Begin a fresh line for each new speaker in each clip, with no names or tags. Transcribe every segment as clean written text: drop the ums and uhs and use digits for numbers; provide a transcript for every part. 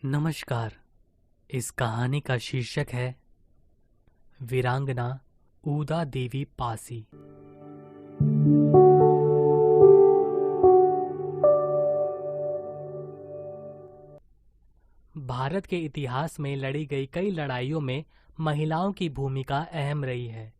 नमस्कार। इस कहानी का शीर्षक है वीरांगना ऊदा देवी पासी। भारत के इतिहास में लड़ी गई कई लड़ाइयों में महिलाओं की भूमिका अहम रही है।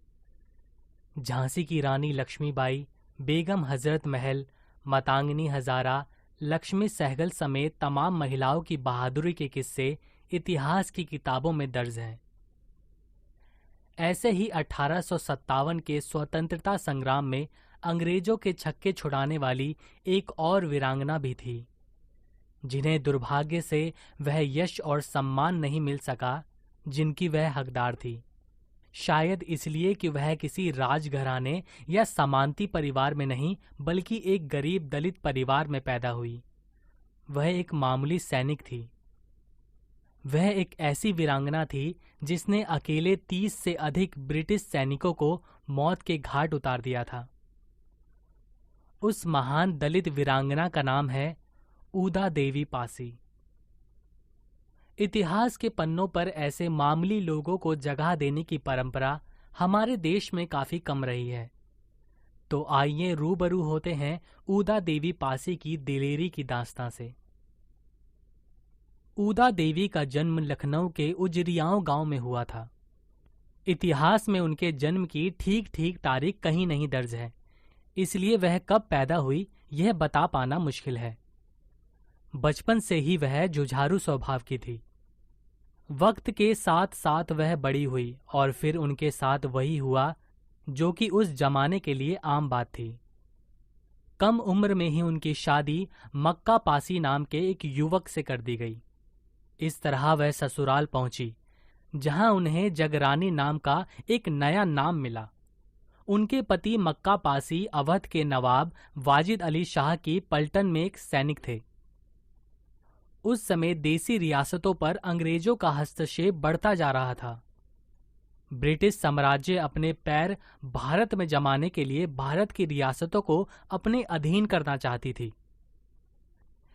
झांसी की रानी लक्ष्मीबाई, बेगम हजरत महल, मातंगनी हजारा, लक्ष्मी सहगल समेत तमाम महिलाओं की बहादुरी के किस्से इतिहास की किताबों में दर्ज हैं। ऐसे ही 1857 के स्वतंत्रता संग्राम में अंग्रेजों के छक्के छुड़ाने वाली एक और वीरांगना भी थी, जिन्हें दुर्भाग्य से वह यश और सम्मान नहीं मिल सका जिनकी वह हकदार थी। शायद इसलिए कि वह किसी राजघराने या सामंती परिवार में नहीं, बल्कि एक गरीब दलित परिवार में पैदा हुई। वह एक मामूली सैनिक थी। वह एक ऐसी वीरांगना थी जिसने अकेले 30 से अधिक ब्रिटिश सैनिकों को मौत के घाट उतार दिया था। उस महान दलित वीरांगना का नाम है ऊदा देवी पासी। इतिहास के पन्नों पर ऐसे मामूली लोगों को जगह देने की परंपरा हमारे देश में काफी कम रही है। तो आइए रूबरू होते हैं ऊदा देवी पासी की दिलेरी की दास्तां से। ऊदा देवी का जन्म लखनऊ के उजरियाओं गांव में हुआ था। इतिहास में उनके जन्म की ठीक ठीक तारीख कहीं नहीं दर्ज है, इसलिए वह कब पैदा हुई यह बता पाना मुश्किल है। बचपन से ही वह जुझारू स्वभाव की थी। वक्त के साथ साथ वह बड़ी हुई और फिर उनके साथ वही हुआ जो कि उस जमाने के लिए आम बात थी। कम उम्र में ही उनकी शादी मक्का पासी नाम के एक युवक से कर दी गई। इस तरह वह ससुराल पहुंची, जहां उन्हें जगरानी नाम का एक नया नाम मिला। उनके पति मक्का पासी अवध के नवाब वाजिद अली शाह की पलटन में एक सैनिक थे। उस समय देसी रियासतों पर अंग्रेजों का हस्तक्षेप बढ़ता जा रहा था। ब्रिटिश साम्राज्य अपने पैर भारत में जमाने के लिए भारत की रियासतों को अपने अधीन करना चाहती थी।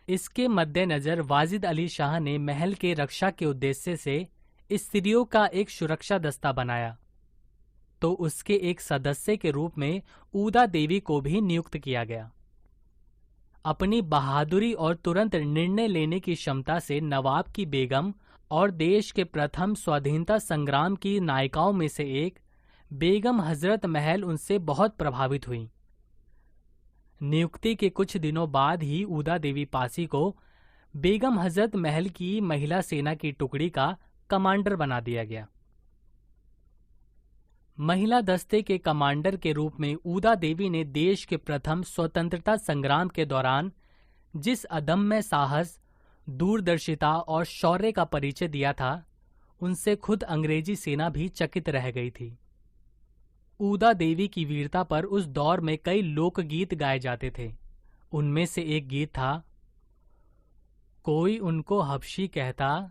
इसके मद्देनजर वाजिद अली शाह ने महल के रक्षा के उद्देश्य से स्त्रियों का एक सुरक्षा दस्ता बनाया, तो उसके एक सदस्य के रूप में ऊदा देवी को भी नियुक्त किया गया। अपनी बहादुरी और तुरंत निर्णय लेने की क्षमता से नवाब की बेगम और देश के प्रथम स्वाधीनता संग्राम की नायिकाओं में से एक बेगम हजरत महल उनसे बहुत प्रभावित हुई। नियुक्ति के कुछ दिनों बाद ही ऊदा देवी पासी को बेगम हजरत महल की महिला सेना की टुकड़ी का कमांडर बना दिया गया। महिला दस्ते के कमांडर के रूप में ऊदा देवी ने देश के प्रथम स्वतंत्रता संग्राम के दौरान जिस अदम्य साहस, दूरदर्शिता और शौर्य का परिचय दिया था, उनसे खुद अंग्रेजी सेना भी चकित रह गई थी। ऊदा देवी की वीरता पर उस दौर में कई लोकगीत गाए जाते थे। उनमें से एक गीत था, कोई उनको हबशी कहता,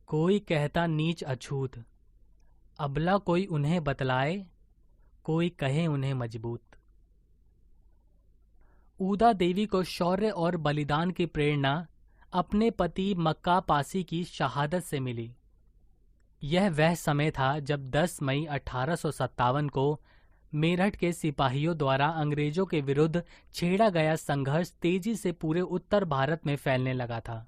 कोई कहता नीच अछूत, अबला कोई उन्हें बतलाए, कोई कहे उन्हें मजबूत। ऊदा देवी को शौर्य और बलिदान की प्रेरणा अपने पति मक्का पासी की शहादत से मिली। यह वह समय था जब 10 मई 1857 को मेरठ के सिपाहियों द्वारा अंग्रेजों के विरुद्ध छेड़ा गया संघर्ष तेजी से पूरे उत्तर भारत में फैलने लगा था।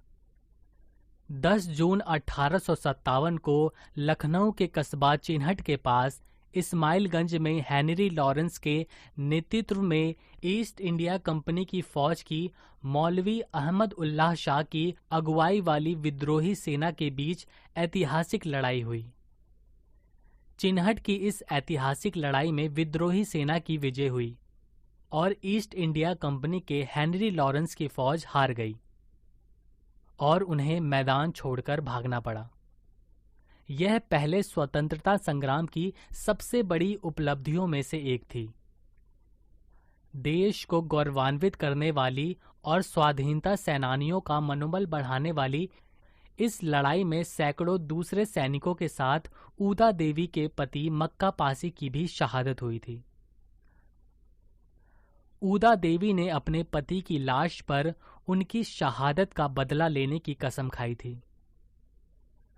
10 जून 1857 को लखनऊ के कस्बा चिन्हट के पास इस्माइलगंज में हेनरी लॉरेंस के नेतृत्व में ईस्ट इंडिया कंपनी की फौज की मौलवी अहमद उल्लाह शाह की अगुवाई वाली विद्रोही सेना के बीच ऐतिहासिक लड़ाई हुई। चिन्हट की इस ऐतिहासिक लड़ाई में विद्रोही सेना की विजय हुई और ईस्ट इंडिया कंपनी के हेनरी लॉरेंस की फौज हार गई और उन्हें मैदान छोड़कर भागना पड़ा। यह पहले स्वतंत्रता संग्राम की सबसे बड़ी उपलब्धियों में से एक थी। देश को गौरवान्वित करने वाली और स्वाधीनता सेनानियों का मनोबल बढ़ाने वाली इस लड़ाई में सैकड़ों दूसरे सैनिकों के साथ ऊदा देवी के पति मक्का पासी की भी शहादत हुई थी। ऊदा देवी ने अपने पति की लाश पर उनकी शहादत का बदला लेने की कसम खाई थी।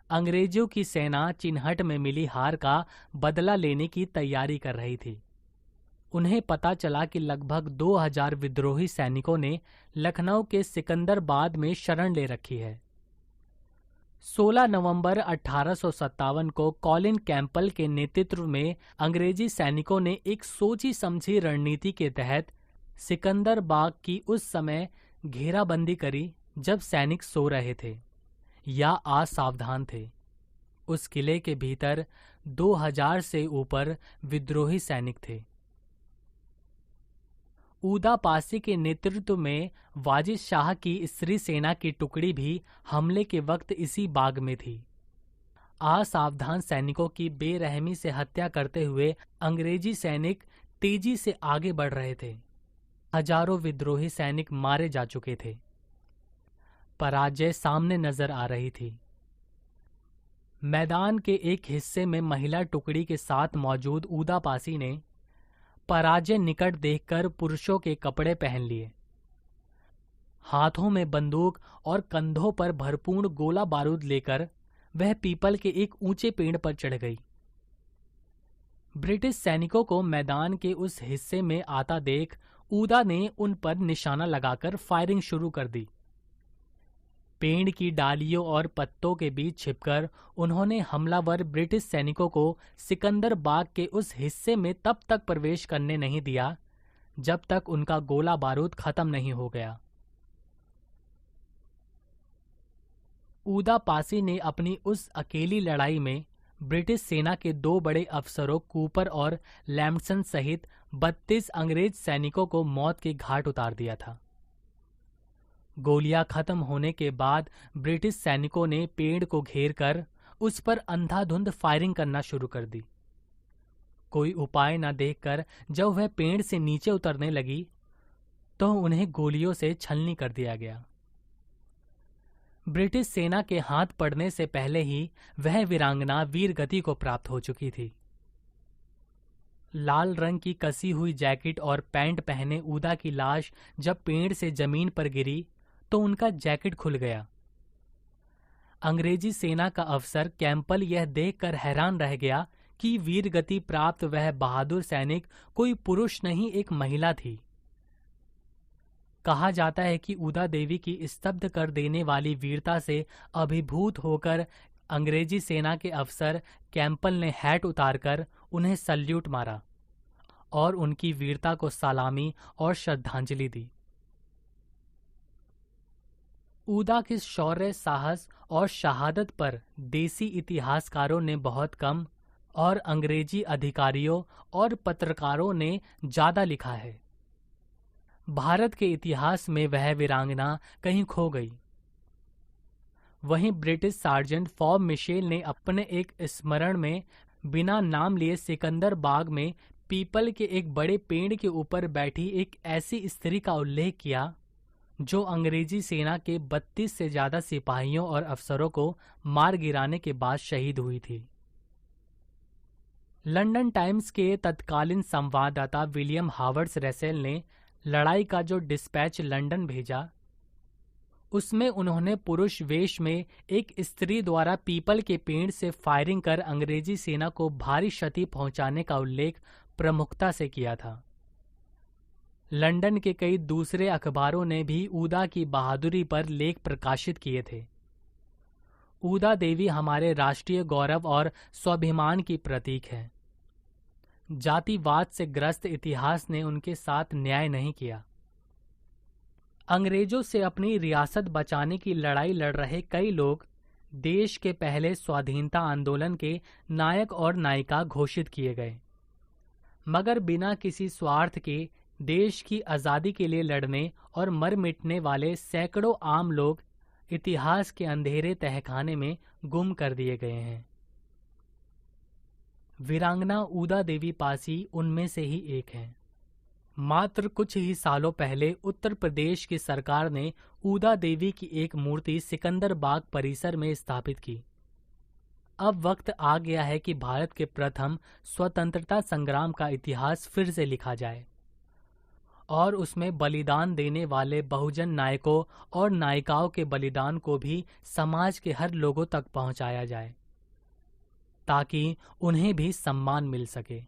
अंग्रेजों की सेना चिन्हट में मिली हार का बदला लेने की तैयारी कर रही थी। उन्हें पता चला कि लगभग 2000 विद्रोही सैनिकों ने लखनऊ के सिकंदराबाद में शरण ले रखी है। 16 नवंबर 1857 को कॉलिन कैंपबेल के नेतृत्व में अंग्रेजी सैनिकों ने एक सोची समझी रणनीति के तहत सिकंदराबाद की उस समय घेराबंदी करी जब सैनिक सो रहे थे या असावधान थे। उस किले के भीतर 2000 से ऊपर विद्रोही सैनिक थे। ऊदा पासी के नेतृत्व में वाजिद शाह की स्त्री सेना की टुकड़ी भी हमले के वक्त इसी बाग में थी। असावधान सैनिकों की बेरहमी से हत्या करते हुए अंग्रेजी सैनिक तेजी से आगे बढ़ रहे थे। हजारों विद्रोही सैनिक मारे जा चुके थे। पराजय सामने नजर आ रही थी। मैदान के एक हिस्से में महिला टुकड़ी के साथ मौजूद ऊदा पासी ने पराजय निकट देखकर पुरुषों के कपड़े पहन लिए। हाथों में बंदूक और कंधों पर भरपूर गोला बारूद लेकर वह पीपल के एक ऊंचे पेड़ पर चढ़ गई। ब्रिटिश सैनिकों को मैदान के उस हिस्से में आता देख ऊदा ने उन पर निशाना लगाकर फायरिंग शुरू कर दी। पेड़ की डालियों और पत्तों के बीच छिपकर उन्होंने हमलावर ब्रिटिश सैनिकों को सिकंदराबाद के उस हिस्से में तब तक प्रवेश करने नहीं दिया जब तक उनका गोला बारूद खत्म नहीं हो गया। ऊदा पासी ने अपनी उस अकेली लड़ाई में ब्रिटिश सेना के 2 बड़े अफसरों कूपर और लैम्पसन सहित 32 अंग्रेज सैनिकों को मौत के घाट उतार दिया था। गोलियां खत्म होने के बाद ब्रिटिश सैनिकों ने पेड़ को घेर कर उस पर अंधाधुंध फायरिंग करना शुरू कर दी। कोई उपाय न देखकर जब वह पेड़ से नीचे उतरने लगी तो उन्हें गोलियों से छलनी कर दिया गया। ब्रिटिश सेना के हाथ पड़ने से पहले ही वह वीरांगना वीर गति को प्राप्त हो चुकी थी। लाल रंग की कसी हुई जैकेट और पैंट पहने ऊदा की लाश जब पेड़ से जमीन पर गिरी तो उनका जैकेट खुल गया। अंग्रेजी सेना का अफसर कैंपबेल यह देखकर हैरान रह गया कि वीरगति प्राप्त वह बहादुर सैनिक कोई पुरुष नहीं, एक महिला थी। कहा जाता है कि ऊदा देवी की स्तब्ध कर देने वाली वीरता से अभिभूत होकर अंग्रेजी सेना के अफसर कैंपबेल ने हैट उतारकर उन्हें सल्यूट मारा और उनकी वीरता को सलामी और श्रद्धांजलि दी। ऊदा के शौर्य, साहस और शहादत पर देसी इतिहासकारों ने बहुत कम और अंग्रेजी अधिकारियों और पत्रकारों ने ज्यादा लिखा है। भारत के इतिहास में वह वीरांगना कहीं खो गई। वहीं ब्रिटिश सार्जेंट फॉब मिशेल ने अपने एक स्मरण में बिना नाम लिए सिकंदराबाद में पीपल के एक बड़े पेड़ के ऊपर बैठी एक ऐसी स्त्री का उल्लेख किया जो अंग्रेजी सेना के 32 से ज्यादा सिपाहियों और अफसरों को मार गिराने के बाद शहीद हुई थी। लंदन टाइम्स के तत्कालीन संवाददाता विलियम हावर्ड्स रेसेल ने लड़ाई का जो डिस्पैच लंदन भेजा उसमें उन्होंने पुरुष वेश में एक स्त्री द्वारा पीपल के पेड़ से फायरिंग कर अंग्रेजी सेना को भारी क्षति पहुंचाने का उल्लेख प्रमुखता से किया था। लंदन के कई दूसरे अखबारों ने भी ऊदा की बहादुरी पर लेख प्रकाशित किए थे। ऊदा देवी हमारे राष्ट्रीय गौरव और स्वाभिमान की प्रतीक है। जातिवाद से ग्रस्त इतिहास ने उनके साथ न्याय नहीं किया। अंग्रेजों से अपनी रियासत बचाने की लड़ाई लड़ रहे कई लोग देश के पहले स्वाधीनता आंदोलन के नायक और नायिका घोषित किए गए, मगर बिना किसी स्वार्थ के देश की आजादी के लिए लड़ने और मर मिटने वाले सैकड़ों आम लोग इतिहास के अंधेरे तहखाने में गुम कर दिए गए हैं। वीरांगना ऊदा देवी पासी उनमें से ही एक है। मात्र कुछ ही सालों पहले उत्तर प्रदेश की सरकार ने ऊदा देवी की एक मूर्ति सिकंदराबाद परिसर में स्थापित की। अब वक्त आ गया है कि भारत के प्रथम स्वतंत्रता संग्राम का इतिहास फिर से लिखा जाए और उसमें बलिदान देने वाले बहुजन नायकों और नायिकाओं के बलिदान को भी समाज के हर लोगों तक पहुंचाया जाए, ताकि उन्हें भी सम्मान मिल सके।